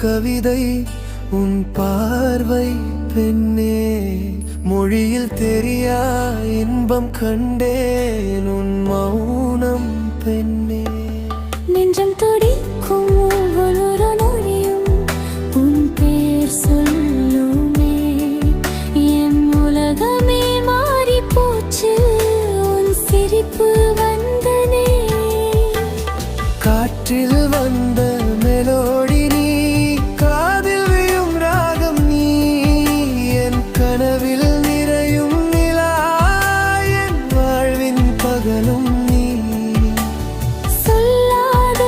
கவிதை உன் பார்வை பெண்ணே. மொழியில் தெரியா இன்பம் கண்டேன் உன் மௌனம் பெண்ணே. நெஞ்சம் துடிக்கும் ஒவ்வொரு நொடியும் உன் பேர் சொல்லுமே. என் உலகமே மாறி போச்சு உன் சிரிப்பு வந்தனே. காற்றில் வந்த மெலோடி நீ, காதில் விழும் ராகம் நீ, என் கனவில் நிறையும் நிலா, என் வாழ்வின் பகலும் நீ. சொல்லாத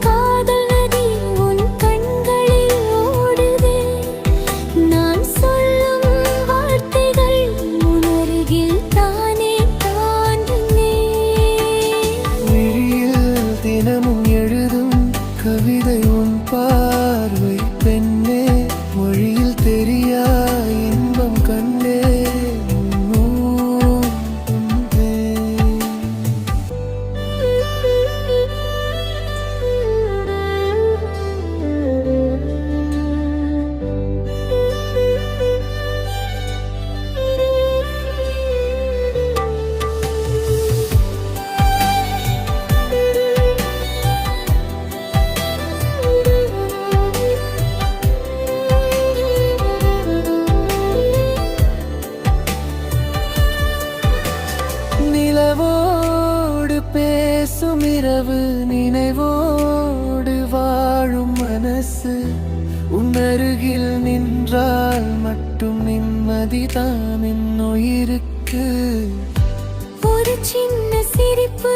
காதல் நதி உன் கண்களில் ஓடுதே. நான் சொல்லும் வார்த்தைகள் உன் அருகில் தானே தாண்டினே. விழியில் தினமும் எழுதும் கவிதை உன் பார்வை பெண்ணே. மொழியில் தெரியா இன்பம் கண்டே நிலவோடு பேசும் இரவு, நினைவோடு வாழும் மனசு. உன் அருகில் நின்றால் மட்டும் நிம்மதிதான் என் உயிருக்கு. ஒரு சின்ன சிரிப்பு